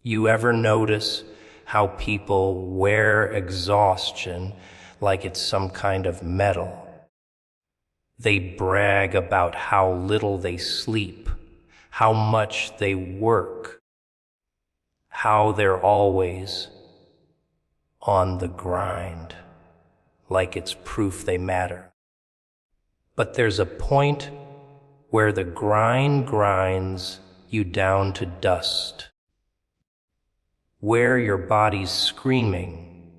You ever notice how people wear exhaustion like it's some kind of medal? They brag about how little they sleep, how much they work, how they're always on the grind, like it's proof they matter. But there's a point where the grind grinds you down to dust, where your body's screaming,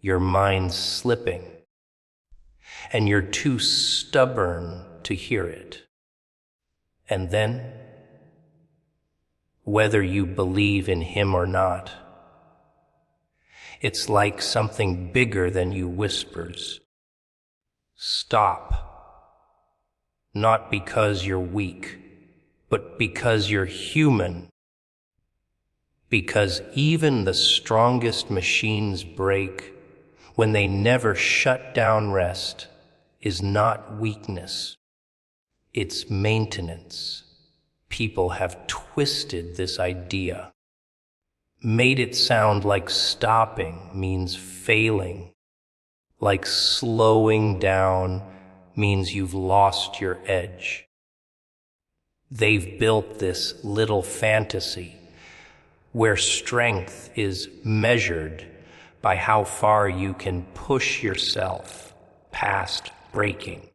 your mind's slipping, and you're too stubborn to hear it. And then, whether you believe in him or not, it's like something bigger than you whispers. Stop. Not because you're weak, but because you're human. Because even the strongest machines break. When they never shut down, rest is not weakness. It's maintenance. People have twisted this idea, made it sound like stopping means failing, like slowing down means you've lost your edge. They've built this little fantasy where strength is measured by how far you can push yourself past breaking,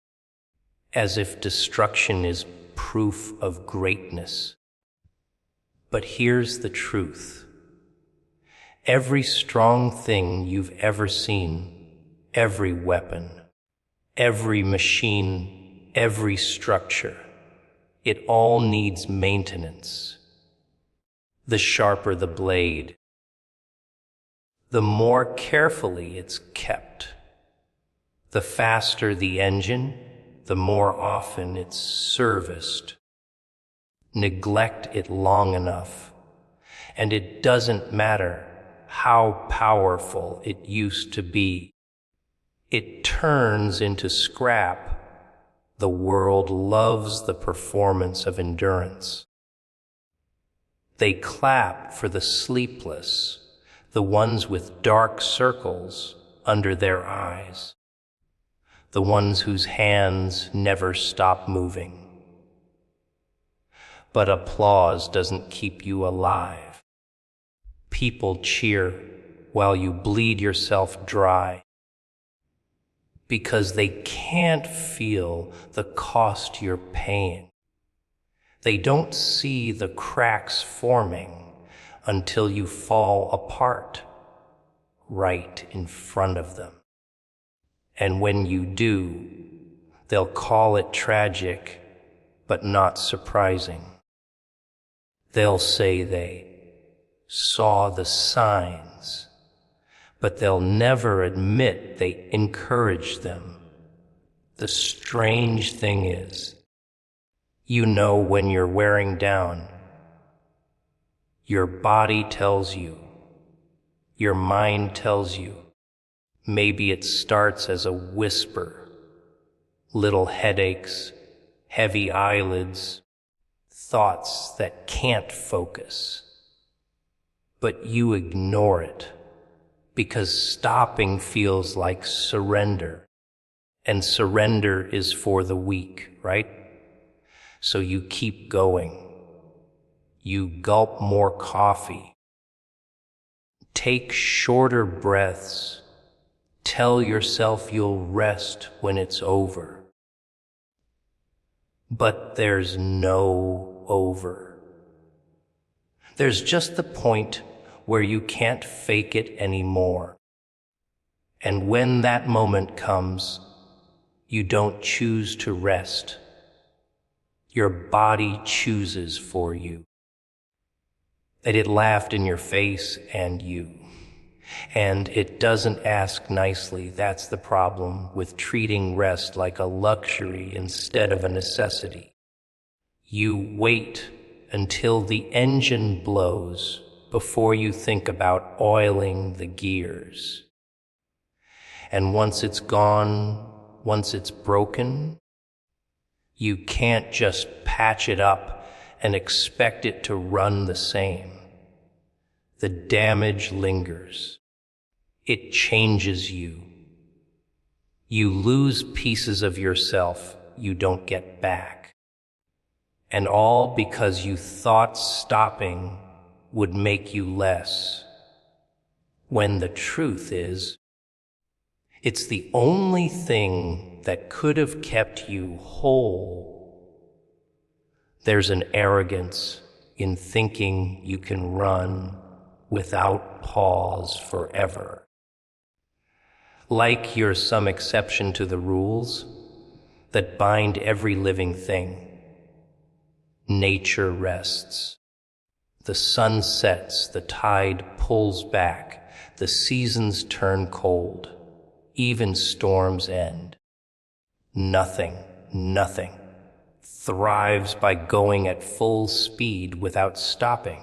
as if destruction is proof of greatness. But here's the truth. Every strong thing you've ever seen, every weapon, every machine, every structure, it all needs maintenance. The sharper the blade, the more carefully it's kept. The faster the engine, the more often it's serviced. Neglect it long enough, and it doesn't matter how powerful it used to be. It turns into scrap. The world loves the performance of endurance. They clap for the sleepless, the ones with dark circles under their eyes, the ones whose hands never stop moving. But applause doesn't keep you alive. People cheer while you bleed yourself dry, because they can't feel the cost you're paying. They don't see the cracks forming until you fall apart right in front of them. And when you do, they'll call it tragic, but not surprising. They'll say they saw the signs, but they'll never admit they encouraged them. The strange thing is, you know when you're wearing down. Your body tells you. Your mind tells you. Maybe it starts as a whisper. Little headaches, heavy eyelids, thoughts that can't focus. But you ignore it, because stopping feels like surrender. And surrender is for the weak, right? So you keep going. You gulp more coffee. Take shorter breaths. Tell yourself you'll rest when it's over. But there's no over. There's just the point where you can't fake it anymore. And when that moment comes, you don't choose to rest. Your body chooses for you. That it laughed in your face and you. And it doesn't ask nicely. That's the problem with treating rest like a luxury instead of a necessity. You wait until the engine blows before you think about oiling the gears. And once it's gone, once it's broken, you can't just patch it up and expect it to run the same. the damage lingers. It changes you. You lose pieces of yourself you don't get back. And all because you thought stopping would make you less. When the truth is, it's the only thing that could have kept you whole. There's an arrogance in thinking you can run without pause forever. Like you're some exception to the rules that bind every living thing. Nature rests. The sun sets, the tide pulls back, the seasons turn cold, even storms end. Nothing thrives by going at full speed without stopping.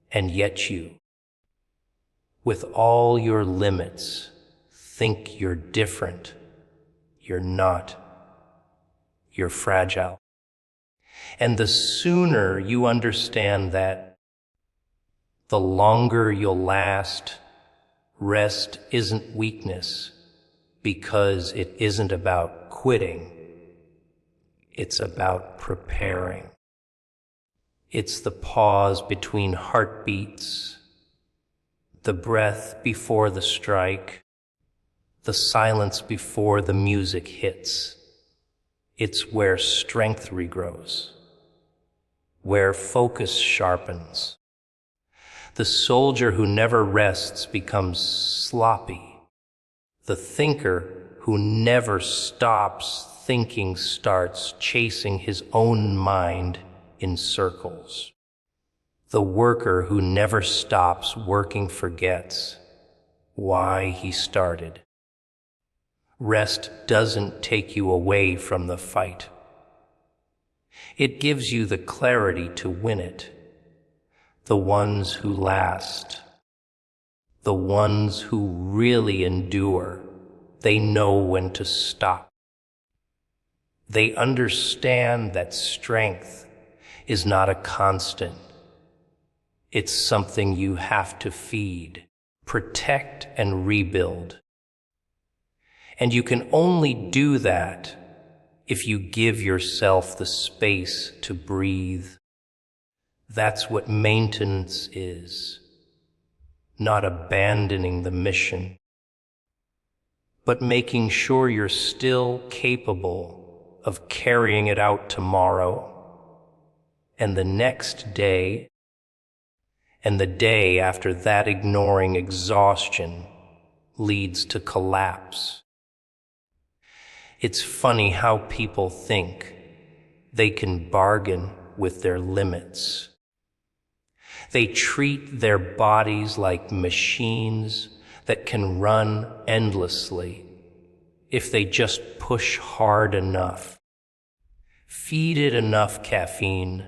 And yet you, with all your limits, think you're different. You're not. You're fragile. And the sooner you understand that, the longer you'll last. Rest isn't weakness, because it isn't about quitting. It's about preparing. It's the pause between heartbeats, the breath before the strike, the silence before the music hits. It's where strength regrows, where focus sharpens. The soldier who never rests becomes sloppy. The thinker who never stops thinking starts chasing his own mind in circles. The worker who never stops working forgets why he started. Rest doesn't take you away from the fight. It gives you the clarity to win it. The ones who last, the ones who really endure, they know when to stop. They understand that strength is not a constant. It's something you have to feed, protect, and rebuild. And you can only do that if you give yourself the space to breathe. That's what maintenance is. Not abandoning the mission, but making sure you're still capable of carrying it out tomorrow, and the next day, and the day after that. Ignoring exhaustion leads to collapse. It's funny how people think they can bargain with their limits. They treat their bodies like machines that can run endlessly if they just push hard enough, feed it enough caffeine,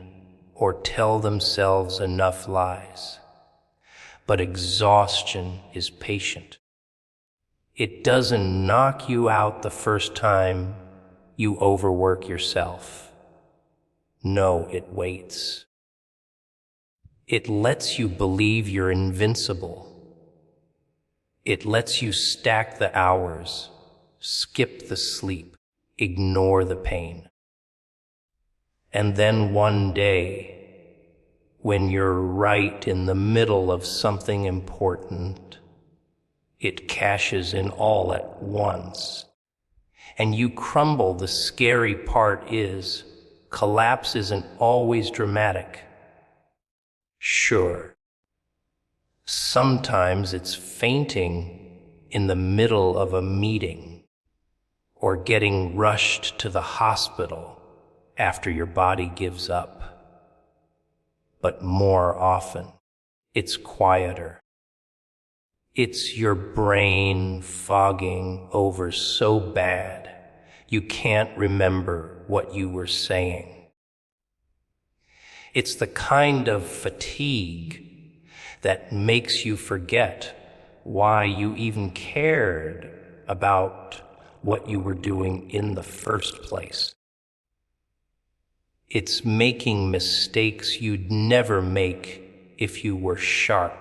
or tell themselves enough lies. But exhaustion is patient. It doesn't knock you out the first time you overwork yourself. No, it waits. It lets you believe you're invincible. It lets you stack the hours, skip the sleep, ignore the pain. And then one day, when you're right in the middle of something important, it cashes in all at once, and you crumble. The scary part is, collapse isn't always dramatic. Sure, sometimes it's fainting in the middle of a meeting, or getting rushed to the hospital after your body gives up. But more often, it's quieter. It's your brain fogging over so bad you can't remember what you were saying. It's the kind of fatigue that makes you forget why you even cared about what you were doing in the first place. It's making mistakes you'd never make if you were sharp.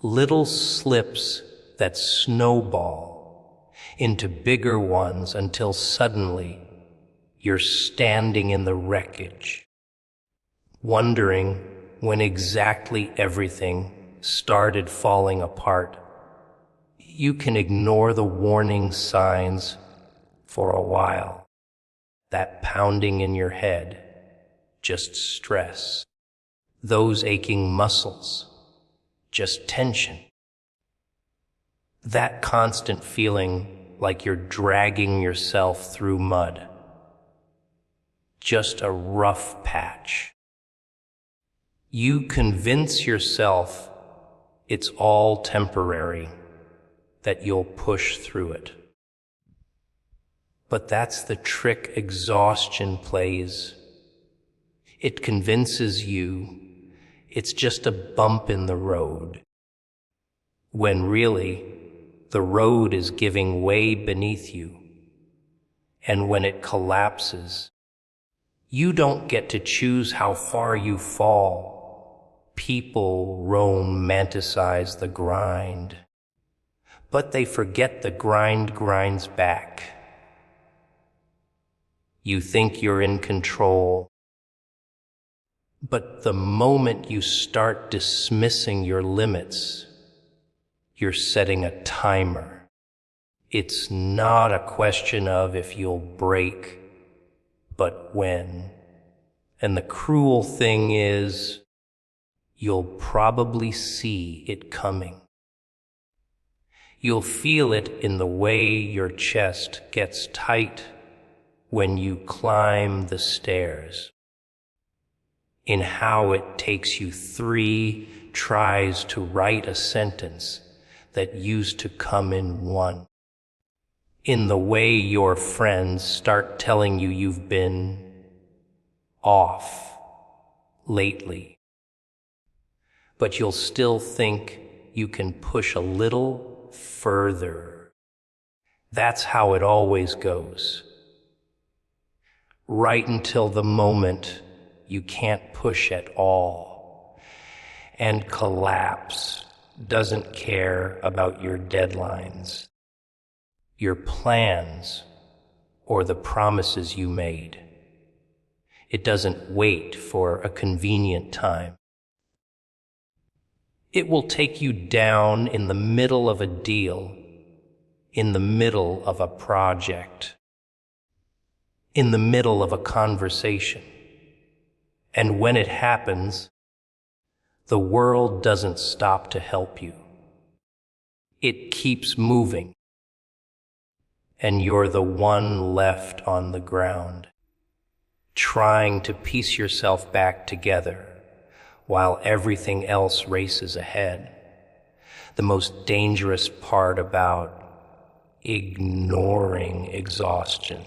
Little slips that snowball into bigger ones until suddenly you're standing in the wreckage, wondering when exactly everything started falling apart. You can ignore the warning signs for a while. That pounding in your head, just stress. Those aching muscles, just tension. That constant feeling like you're dragging yourself through mud. Just a rough patch. You convince yourself it's all temporary, that you'll push through it. But that's the trick exhaustion plays. It convinces you it's just a bump in the road, when really the road is giving way beneath you. And when it collapses, you don't get to choose how far you fall. People romanticize the grind, but they forget the grind grinds back. You think you're in control, but the moment you start dismissing your limits, you're setting a timer. It's not a question of if you'll break, but when. And the cruel thing is, you'll probably see it coming. You'll feel it in the way your chest gets tight when you climb the stairs, in how it takes you 3 tries to write a sentence that used to come in 1, in the way your friends start telling you you've been off lately, but you'll still think you can push a little further. That's how it always goes. Right until the moment you can't push at all, and collapse doesn't care about your deadlines, your plans, or the promises you made. It doesn't wait for a convenient time. It will take you down in the middle of a deal, in the middle of a project, in the middle of a conversation. And when it happens, the world doesn't stop to help you. It keeps moving, and you're the one left on the ground, trying to piece yourself back together while everything else races ahead. The most dangerous part about ignoring exhaustion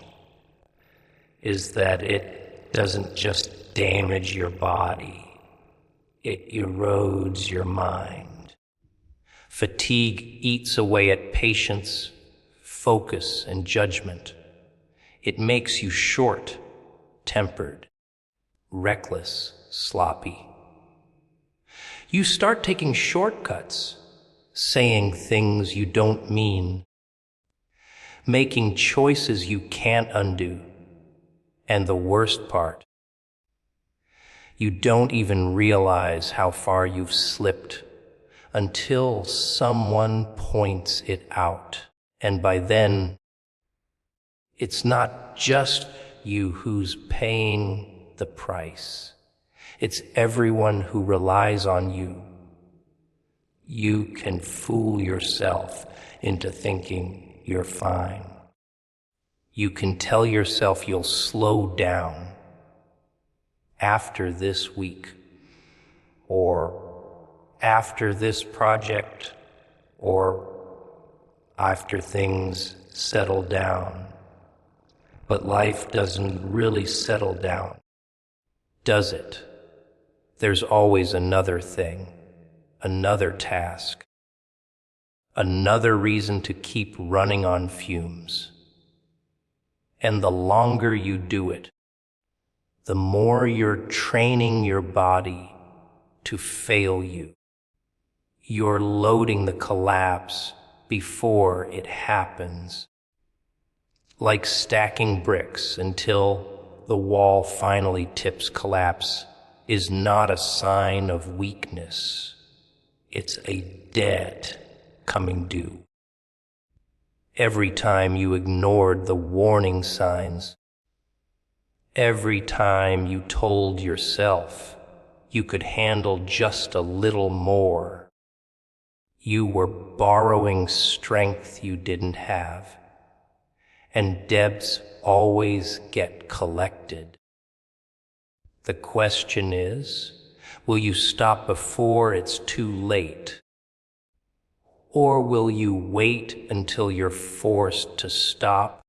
is that it doesn't just damage your body, it erodes your mind. Fatigue eats away at patience, focus, and judgment. It makes you short-tempered, reckless, sloppy. You start taking shortcuts, saying things you don't mean, making choices you can't undo. And the worst part, you don't even realize how far you've slipped until someone points it out. And by then, it's not just you who's paying the price. It's everyone who relies on you. You can fool yourself into thinking you're fine. You can tell yourself you'll slow down after this week, or after this project, or after things settle down. But life doesn't really settle down, does it? There's always another thing, another task, another reason to keep running on fumes. And the longer you do it, the more you're training your body to fail you. You're loading the collapse before it happens, like stacking bricks until the wall finally tips. Collapse is not a sign of weakness. It's a debt coming due. Every time you ignored the warning signs, every time you told yourself you could handle just a little more, you were borrowing strength you didn't have. And debts always get collected. The question is, will you stop before it's too late? Or will you wait until you're forced to stop?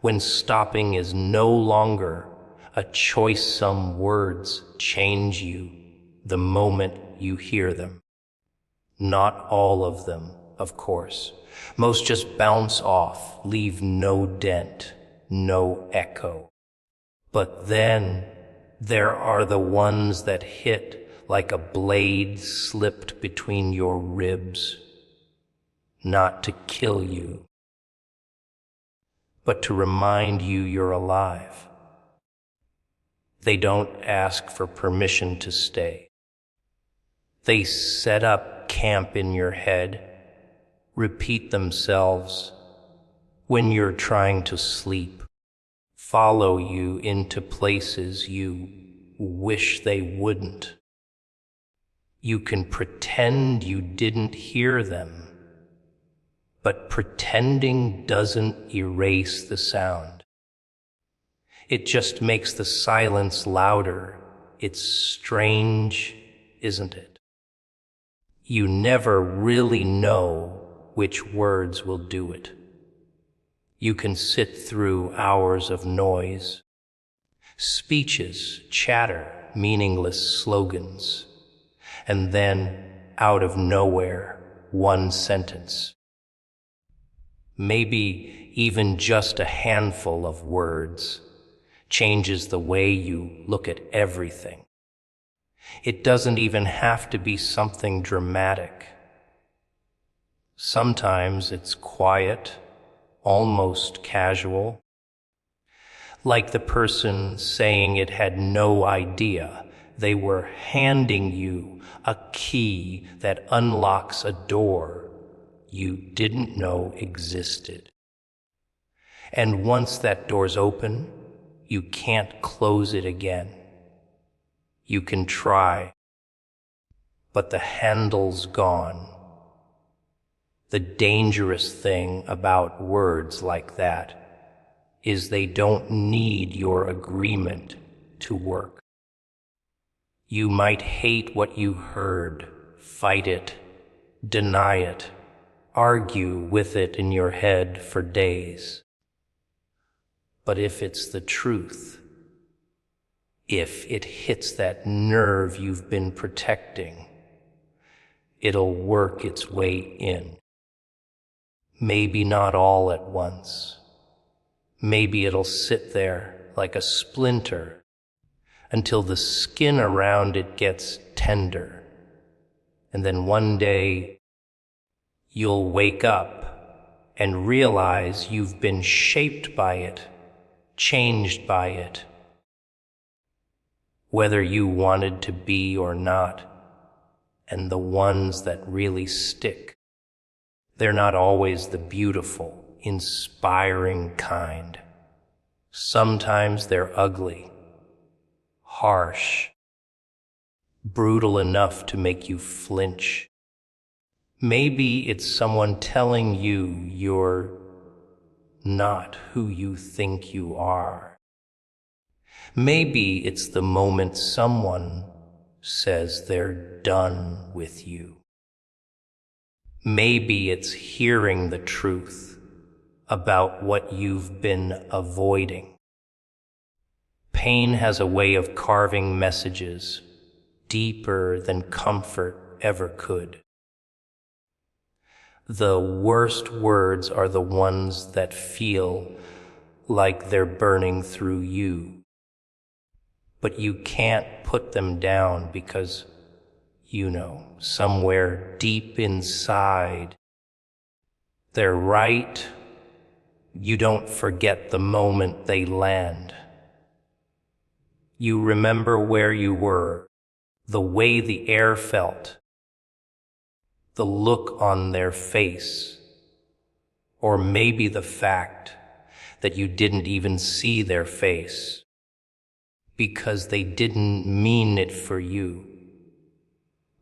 When stopping is no longer a choice, some words change you the moment you hear them. Not all of them, of course. Most just bounce off, leave no dent, no echo. But then there are the ones that hit like a blade slipped between your ribs, not to kill you, but to remind you you're alive. They don't ask for permission to stay. They set up camp in your head, repeat themselves when you're trying to sleep, follow you into places you wish they wouldn't. You can pretend you didn't hear them, but pretending doesn't erase the sound. It just makes the silence louder. It's strange, isn't it? You never really know which words will do it. You can sit through hours of noise, speeches, chatter, meaningless slogans, and then, out of nowhere, one sentence. Maybe even just a handful of words changes the way you look at everything. It doesn't even have to be something dramatic. Sometimes it's quiet, almost casual, like the person saying it had no idea they were handing you a key that unlocks a door you didn't know existed. And once that door's open, you can't close it again. You can try, but the handle's gone. The dangerous thing about words like that is they don't need your agreement to work. You might hate what you heard, fight it, deny it, argue with it in your head for days. But if it's the truth, if it hits that nerve you've been protecting, it'll work its way in. Maybe not all at once. Maybe it'll sit there like a splinter until the skin around it gets tender. And then one day, you'll wake up and realize you've been shaped by it, changed by it, whether you wanted to be or not. And the ones that really stick, they're not always the beautiful, inspiring kind. Sometimes they're ugly, harsh, brutal enough to make you flinch. Maybe it's someone telling you you're not who you think you are. Maybe it's the moment someone says they're done with you. Maybe it's hearing the truth about what you've been avoiding. Pain has a way of carving messages deeper than comfort ever could. The worst words are the ones that feel like they're burning through you. but you can't put them down because, somewhere deep inside, they're right. You don't forget the moment they land. You remember where you were, the way the air felt, the look on their face, or maybe the fact that you didn't even see their face because they didn't mean it for you,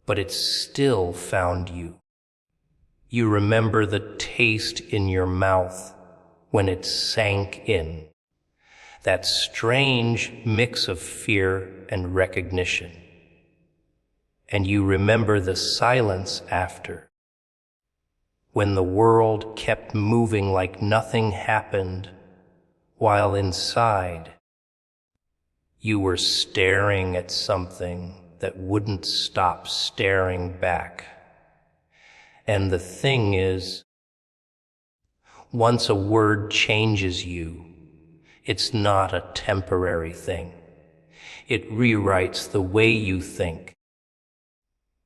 but it still found you. You remember the taste in your mouth when it sank in, that strange mix of fear and recognition. And you remember the silence after, when the world kept moving like nothing happened, while inside you were staring at something that wouldn't stop staring back. And the thing is, once a word changes you, it's not a temporary thing. It rewrites the way you think,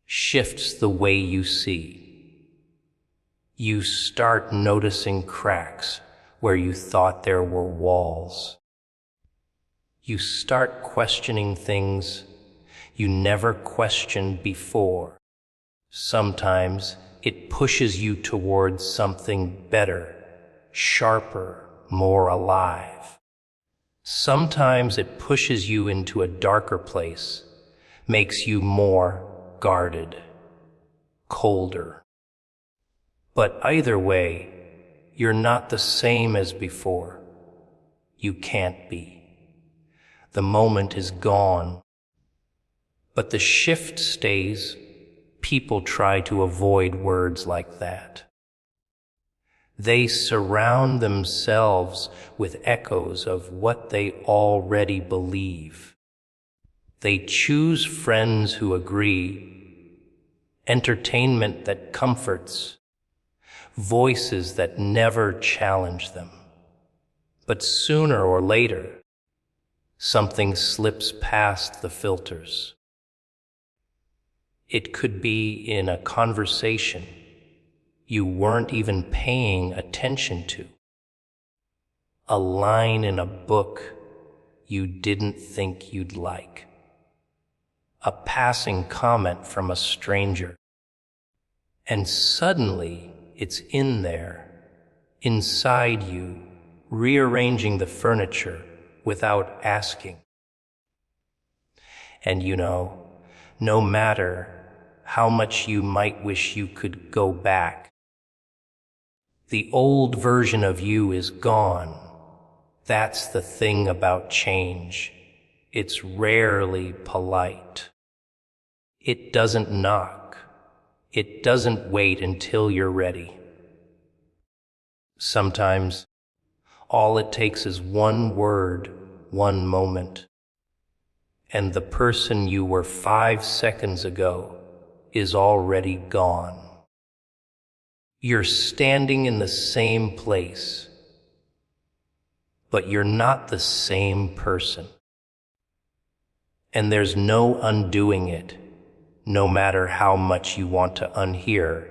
shifts the way you see. You start noticing cracks where you thought there were walls. You start questioning things you never questioned before. Sometimes it pushes you towards something better, sharper, more alive. Sometimes it pushes you into a darker place, makes you more guarded, colder. But either way, you're not the same as before. You can't be. The moment is gone. But the shift stays. People try to avoid words like that. They surround themselves with echoes of what they already believe. They choose friends who agree, entertainment that comforts, voices that never challenge them. But sooner or later, something slips past the filters. It could be in a conversation you weren't even paying attention to, a line in a book you didn't think you'd like, a passing comment from a stranger, and suddenly it's in there, inside you, rearranging the furniture without asking. And no matter how much you might wish you could go back, the old version of you is gone. That's the thing about change. It's rarely polite. It doesn't knock. It doesn't wait until you're ready. Sometimes all it takes is one word, one moment, and the person you were 5 seconds ago is already gone. You're standing in the same place, but you're not the same person. And there's no undoing it, no matter how much you want to unhear